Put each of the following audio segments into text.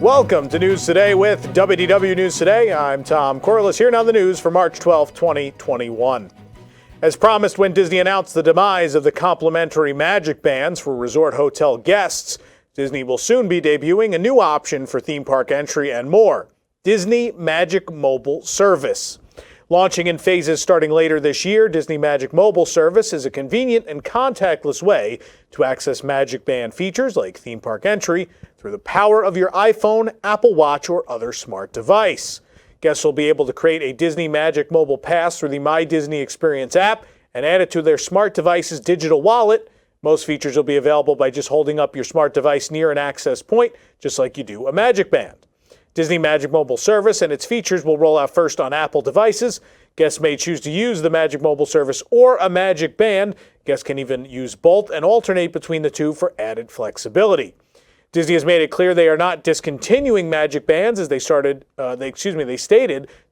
Welcome to News Today with WDW News Today. I'm Tom Corliss here now the news for March 12, 2021. As promised when Disney announced the demise of the complimentary Magic Bands for resort hotel guests, Disney will soon be debuting a new option for theme park entry and more, Disney MagicMobile service. Launching in phases starting later this year, Disney MagicMobile service is a convenient and contactless way to access Magic Band features like theme park entry through the power of your iPhone, Apple Watch, or other smart device. Guests will be able to create a Disney MagicMobile pass through the My Disney Experience app and add it to their smart device's digital wallet. Most features will be available by just holding up your smart device near an access point, just like you do a Magic Band. Disney MagicMobile service and its features will roll out first on Apple devices. Guests may choose to use the MagicMobile service or a Magic Band. Guests can even use both and alternate between the two for added flexibility. Disney has made it clear they are not discontinuing Magic Bands as they stated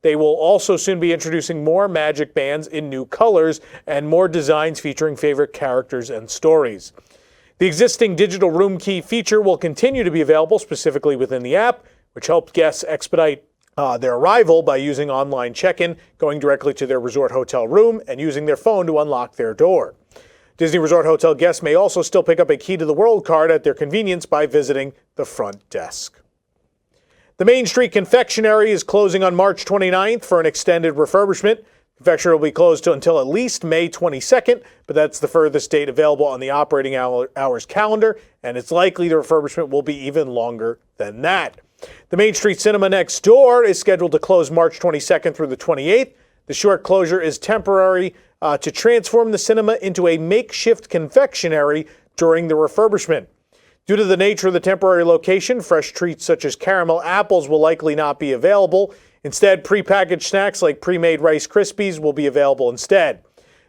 they will also soon be introducing more Magic Bands in new colors and more designs featuring favorite characters and stories. The existing digital room key feature will continue to be available specifically within the app, which helps guests expedite their arrival by using online check-in, going directly to their resort hotel room, and using their phone to unlock their door. Disney Resort Hotel guests may also still pick up a Key to the World card at their convenience by visiting the front desk. The Main Street Confectionery is closing on March 29th for an extended refurbishment. Confectionery will be closed until at least May 22nd, but that's the furthest date available on the operating hours calendar, and it's likely the refurbishment will be even longer than that. The Main Street Cinema next door is scheduled to close March 22nd through the 28th. The short closure is temporary to transform the cinema into a makeshift confectionery during the refurbishment. Due to the nature of the temporary location, fresh treats such as caramel apples will likely not be available. Instead, prepackaged snacks like pre-made Rice Krispies will be available instead.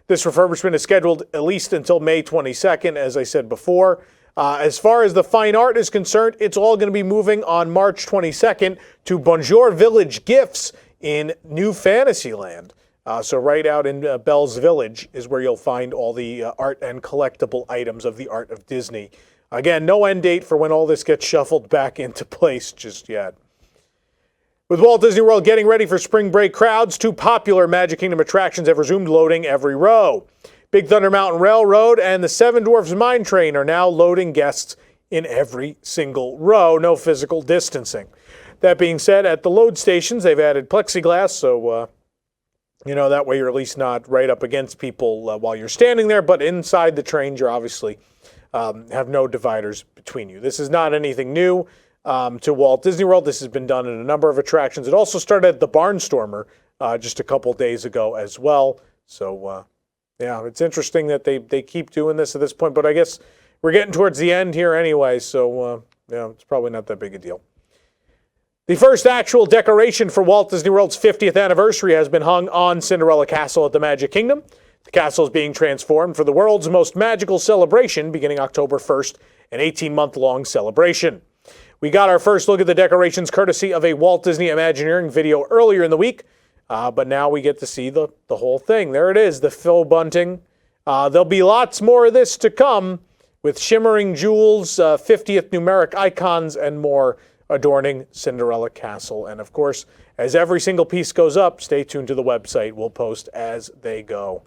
This refurbishment is scheduled at least until May 22nd, as I said before. As far as the fine art is concerned, it's all going to be moving on March 22nd to Bonjour Village Gifts in New Fantasyland. So right out in Belle's Village is where you'll find all the art and collectible items of the art of Disney. Again, no end date for when all this gets shuffled back into place just yet. With Walt Disney World getting ready for spring break crowds, two popular Magic Kingdom attractions have resumed loading every row. Big Thunder Mountain Railroad and the Seven Dwarfs Mine Train are now loading guests in every single row, no physical distancing. That being said, at the load stations, they've added plexiglass, so that way you're at least not right up against people while you're standing there, but inside the trains, you're obviously have no dividers between you. This is not anything new to Walt Disney World. This has been done in a number of attractions. It also started at the Barnstormer just a couple days ago as well. So, it's interesting that they keep doing this at this point, but I guess we're getting towards the end here anyway, so it's probably not that big a deal. The first actual decoration for Walt Disney World's 50th anniversary has been hung on Cinderella Castle at the Magic Kingdom. The castle is being transformed for the world's most magical celebration beginning October 1st, an 18-month-long celebration. We got our first look at the decorations courtesy of a Walt Disney Imagineering video earlier in the week, but now we get to see the whole thing. There it is, the faux bunting. There'll be lots more of this to come with shimmering jewels, 50th numeric icons, and more adorning Cinderella Castle. And of course, as every single piece goes up, stay tuned to the website. We'll post as they go.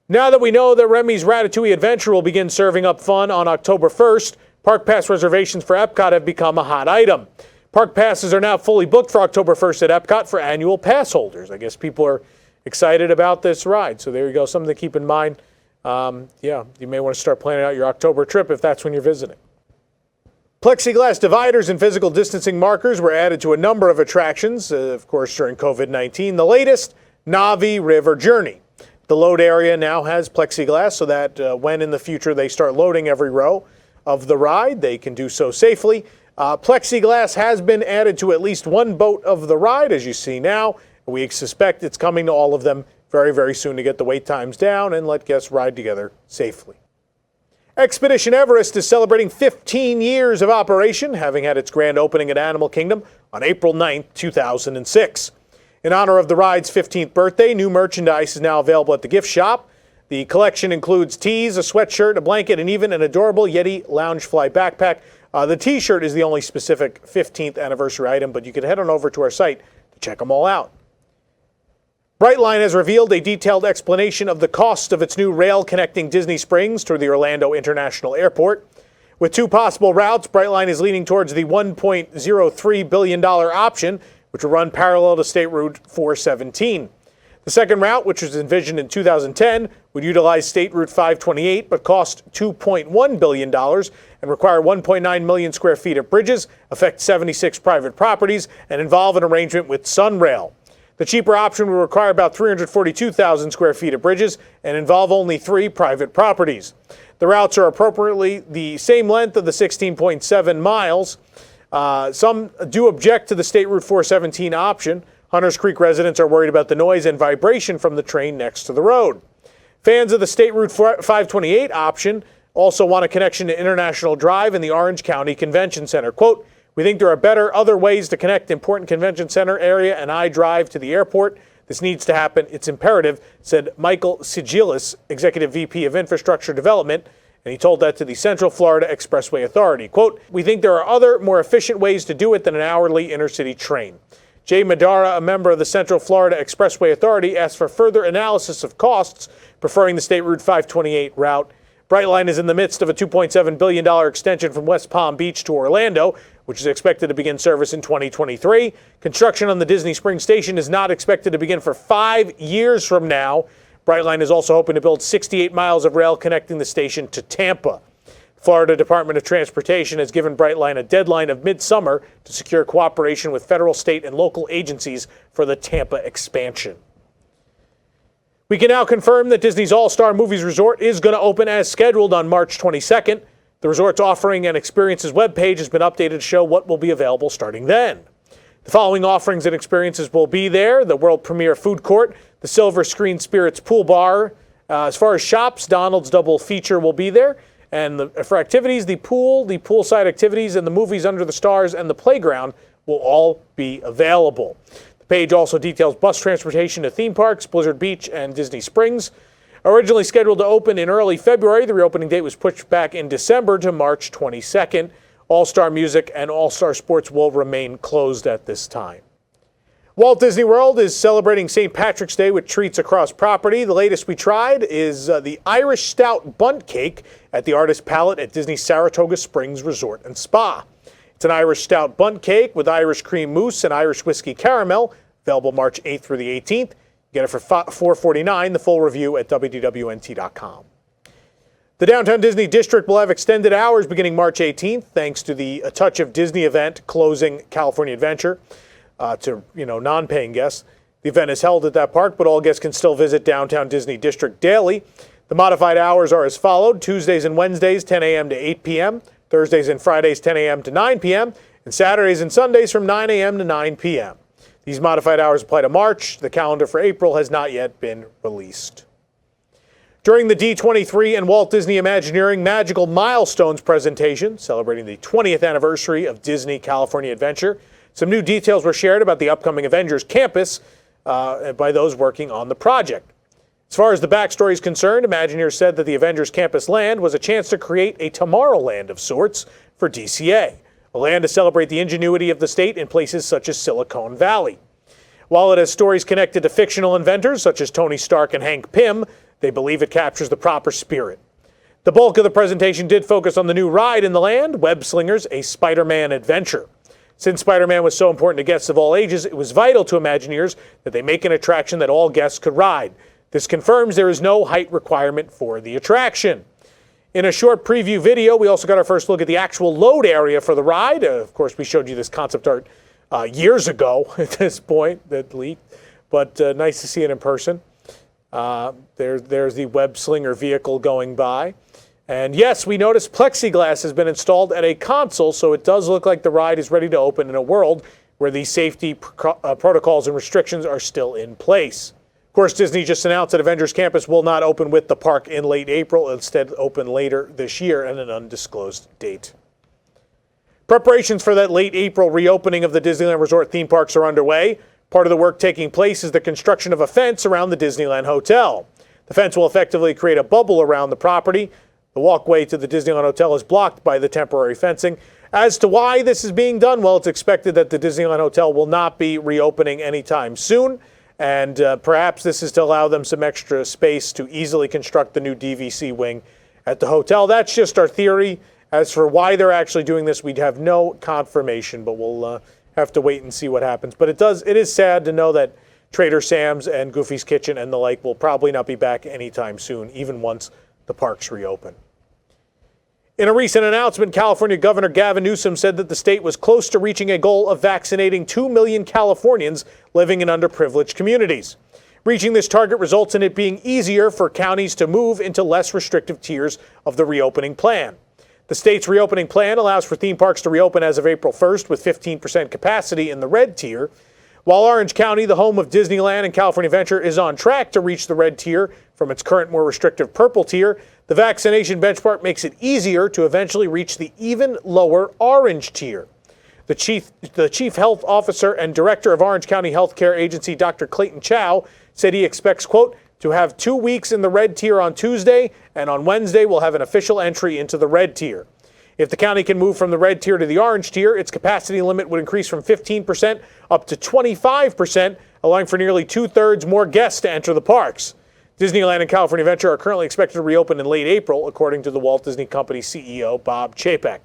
Now that we know that Remy's Ratatouille Adventure will begin serving up fun on October 1st, Park Pass reservations for Epcot have become a hot item. Park Passes are now fully booked for October 1st at Epcot for annual pass holders. I guess people are excited about this ride. So there you go, something to keep in mind. You may want to start planning out your October trip if that's when you're visiting. Plexiglass dividers and physical distancing markers were added to a number of attractions, of course, during COVID-19. The latest, Navi River Journey. The load area now has plexiglass so that when in the future they start loading every row of the ride, they can do so safely. Plexiglass has been added to at least one boat of the ride, as you see now. We suspect it's coming to all of them very, very soon to get the wait times down and let guests ride together safely. Expedition Everest is celebrating 15 years of operation, having had its grand opening at Animal Kingdom on April 9, 2006. In honor of the ride's 15th birthday, new merchandise is now available at the gift shop. The collection includes tees, a sweatshirt, a blanket, and even an adorable Yeti Loungefly backpack, The t-shirt is the only specific 15th anniversary item, but you can head on over to our site to check them all out. Brightline has revealed a detailed explanation of the cost of its new rail connecting Disney Springs to the Orlando International Airport. With two possible routes, Brightline is leaning towards the $1.03 billion option, which will run parallel to State Route 417. The second route, which was envisioned in 2010, would utilize State Route 528 but cost $2.1 billion and require 1.9 million square feet of bridges, affect 76 private properties, and involve an arrangement with Sunrail. The cheaper option would require about 342,000 square feet of bridges and involve only 3 private properties. The routes are appropriately the same length of the 16.7 miles. Some do object to the State Route 417 option. Hunters Creek residents are worried about the noise and vibration from the train next to the road. Fans of the State Route 528 option also want a connection to International Drive and the Orange County Convention Center. Quote, "We think there are other ways to connect important convention center area and I-Drive to the airport. This needs to happen. It's imperative," said Michael Sigilis, Executive VP of Infrastructure Development, and he told that to the Central Florida Expressway Authority. Quote, "We think there are other, more efficient ways to do it than an hourly intercity train." Jay Madara, a member of the Central Florida Expressway Authority, asked for further analysis of costs, preferring the State Route 528 route. Brightline is in the midst of a $2.7 billion extension from West Palm Beach to Orlando, which is expected to begin service in 2023. Construction on the Disney Springs station is not expected to begin for 5 years from now. Brightline is also hoping to build 68 miles of rail connecting the station to Tampa. Florida Department of Transportation has given Brightline a deadline of midsummer to secure cooperation with federal, state, and local agencies for the Tampa expansion. We can now confirm that Disney's AllStar Movies Resort is going to open as scheduled on March 22nd. The resort's offering and experiences webpage has been updated to show what will be available starting then. The following offerings and experiences will be there: the world premiere food court, the Silver Screen Spirits pool bar. As far as shops, Donald's double feature will be there. And for activities, the poolside activities, and the movies under the stars and the playground will all be available. The page also details bus transportation to theme parks, Blizzard Beach, and Disney Springs. Originally scheduled to open in early February, the reopening date was pushed back in December to March 22nd. All-Star Music and All-Star Sports will remain closed at this time. Walt Disney World is celebrating St. Patrick's Day with treats across property. The latest we tried is the Irish Stout bundt cake at the Artist Palette at Disney's Saratoga Springs Resort and Spa. It's an Irish Stout bundt cake with Irish cream mousse and Irish whiskey caramel, available March 8th through the 18th. Get it for $4.49. The full review at WDWNT.com. The Downtown Disney District will have extended hours beginning March 18th, thanks to the A Touch of Disney event closing California Adventure to non-paying guests. The event is held at that park, but all guests can still visit Downtown Disney District daily. The modified hours are as followed: Tuesdays and Wednesdays, 10 a.m. to 8 p.m., Thursdays and Fridays, 10 a.m. to 9 p.m., and Saturdays and Sundays from 9 a.m. to 9 p.m. These modified hours apply to March. The calendar for April has not yet been released. During the D23 and Walt Disney Imagineering Magical Milestones presentation, celebrating the 20th anniversary of Disney California Adventure, some new details were shared about the upcoming Avengers Campus by those working on the project. As far as the backstory is concerned, Imagineers said that the Avengers Campus land was a chance to create a Tomorrowland of sorts for DCA, a land to celebrate the ingenuity of the state in places such as Silicon Valley. While it has stories connected to fictional inventors such as Tony Stark and Hank Pym, they believe it captures the proper spirit. The bulk of the presentation did focus on the new ride in the land, Web Slingers, a Spider-Man adventure. Since Spider-Man was so important to guests of all ages, it was vital to Imagineers that they make an attraction that all guests could ride. This confirms there is no height requirement for the attraction. In a short preview video, we also got our first look at the actual load area for the ride. Of course, we showed you this concept art years ago at this point that leaked, but nice to see it in person. There's the Web Slinger vehicle going by. And yes, we noticed plexiglass has been installed at a console, so it does look like the ride is ready to open in a world where the safety protocols and restrictions are still in place. Of course, Disney just announced that Avengers Campus will not open with the park in late April, instead open later this year at an undisclosed date. Preparations for that late April reopening of the Disneyland Resort theme parks are underway. Part of the work taking place is the construction of a fence around the Disneyland Hotel. The fence will effectively create a bubble around the property. The walkway to the Disneyland Hotel is blocked by the temporary fencing. As to why this is being done, well, it's expected that the Disneyland Hotel will not be reopening anytime soon, and perhaps this is to allow them some extra space to easily construct the new DVC wing at the hotel. That's just our theory. As for why they're actually doing this, we'd have no confirmation, but we'll have to wait and see what happens. But it is sad to know that Trader Sam's and Goofy's Kitchen and the like will probably not be back anytime soon, even once the parks reopen. In a recent announcement, California Governor Gavin Newsom said that the state was close to reaching a goal of vaccinating 2 million Californians living in underprivileged communities. Reaching this target results in it being easier for counties to move into less restrictive tiers of the reopening plan. The state's reopening plan allows for theme parks to reopen as of April 1st with 15% capacity in the red tier, while Orange County, the home of Disneyland and California Adventure, is on track to reach the red tier from its current more restrictive purple tier. The vaccination benchmark makes it easier to eventually reach the even lower orange tier. The chief health officer and director of Orange County Healthcare Agency, Dr. Clayton Chow, said he expects, quote, to have 2 weeks in the red tier on Tuesday, and on Wednesday we'll have an official entry into the red tier. If the county can move from the red tier to the orange tier, its capacity limit would increase from 15% up to 25%, allowing for nearly 2/3 more guests to enter the parks. Disneyland and California Adventure are currently expected to reopen in late April, according to the Walt Disney Company CEO, Bob Chapek.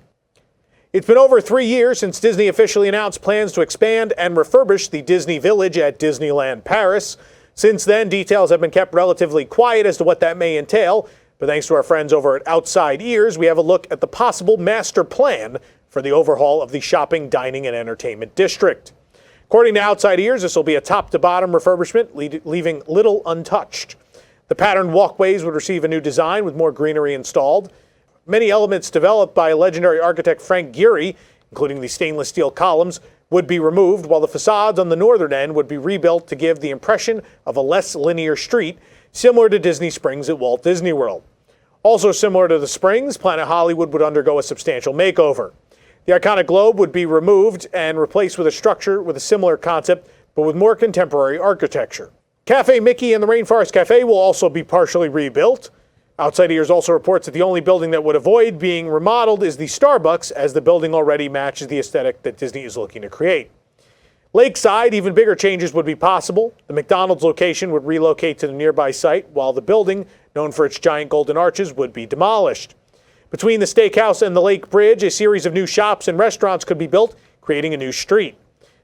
It's been over 3 years since Disney officially announced plans to expand and refurbish the Disney Village at Disneyland Paris. Since then, details have been kept relatively quiet as to what that may entail. But thanks to our friends over at Outside Ears, we have a look at the possible master plan for the overhaul of the shopping, dining, and entertainment district. According to Outside Ears, this will be a top-to-bottom refurbishment, leaving little untouched. The patterned walkways would receive a new design with more greenery installed. Many elements developed by legendary architect Frank Gehry, including the stainless steel columns, would be removed, while the facades on the northern end would be rebuilt to give the impression of a less linear street, similar to Disney Springs at Walt Disney World. Also similar to the Springs, Planet Hollywood would undergo a substantial makeover. The iconic globe would be removed and replaced with a structure with a similar concept, but with more contemporary architecture. Cafe Mickey and the Rainforest Cafe will also be partially rebuilt. Outside Ears also reports that the only building that would avoid being remodeled is the Starbucks, as the building already matches the aesthetic that Disney is looking to create. Lakeside, even bigger changes would be possible. The McDonald's location would relocate to the nearby site, while the building, known for its giant golden arches, would be demolished. Between the steakhouse and the lake bridge, a series of new shops and restaurants could be built, creating a new street.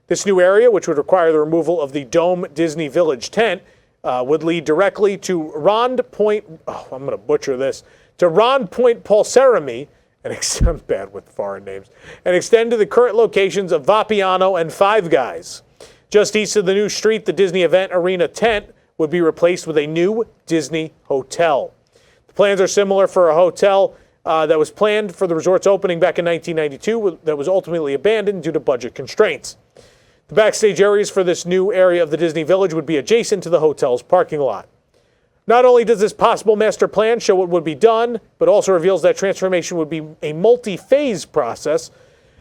This new area, which would require the removal of the Dome Disney Village tent, would lead directly to Rond Point, I'm going to butcher this, to Rond Point Pulserami, I'm bad with foreign names, and extend to the current locations of Vapiano and Five Guys. Just east of the new street, the Disney Event Arena tent would be replaced with a new Disney hotel. The plans are similar for a hotel that was planned for the resort's opening back in 1992 that was ultimately abandoned due to budget constraints. The backstage areas for this new area of the Disney Village would be adjacent to the hotel's parking lot. Not only does this possible master plan show what would be done, but also reveals that transformation would be a multi-phase process.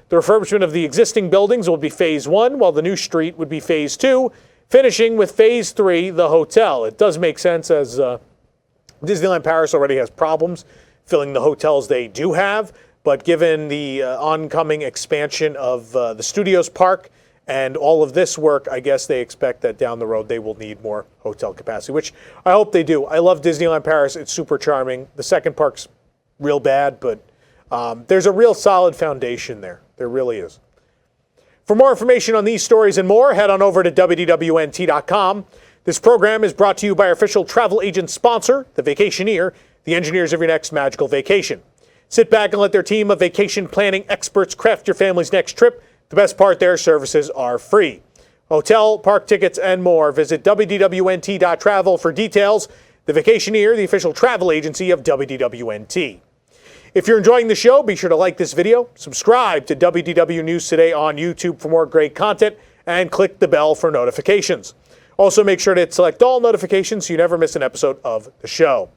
The refurbishment of the existing buildings will be phase 1, while the new street would be phase 2, finishing with phase 3, the hotel. It does make sense, as Disneyland Paris already has problems filling the hotels they do have, but given the oncoming expansion of the Studios Park and all of this work, I guess they expect that down the road they will need more hotel capacity, which I hope they do. I love Disneyland Paris. It's super charming. The second park's real bad, but there's a real solid foundation there. There really is. For more information on these stories and more, head on over to WDWNT.com. This program is brought to you by our official travel agent sponsor, The Vacationeer, the engineers of your next magical vacation. Sit back and let their team of vacation planning experts craft your family's next trip. The best part, their services are free. Hotel, park tickets, and more. Visit WDWNT.travel for details. The Vacationeer, the official travel agency of WDWNT. If you're enjoying the show, be sure to like this video, subscribe to WDW News Today on YouTube for more great content, and click the bell for notifications. Also, make sure to select all notifications so you never miss an episode of the show.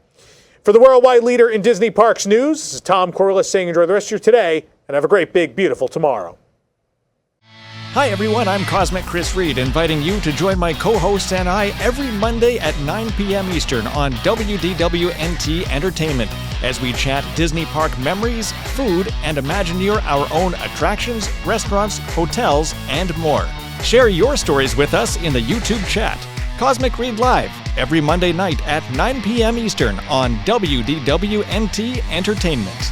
For the worldwide leader in Disney Parks news, this is Tom Corliss saying enjoy the rest of your today, and have a great, big, beautiful tomorrow. Hi everyone, I'm Cosmic Chris Reed, inviting you to join my co-hosts and I every Monday at 9 p.m. Eastern on WDWNT Entertainment. as we chat Disney park memories, food, and Imagineer our own attractions, restaurants, hotels, and more. Share your stories with us in the YouTube chat. Cosmic Read Live, every Monday night at 9 p.m. Eastern on WDWNT Entertainment.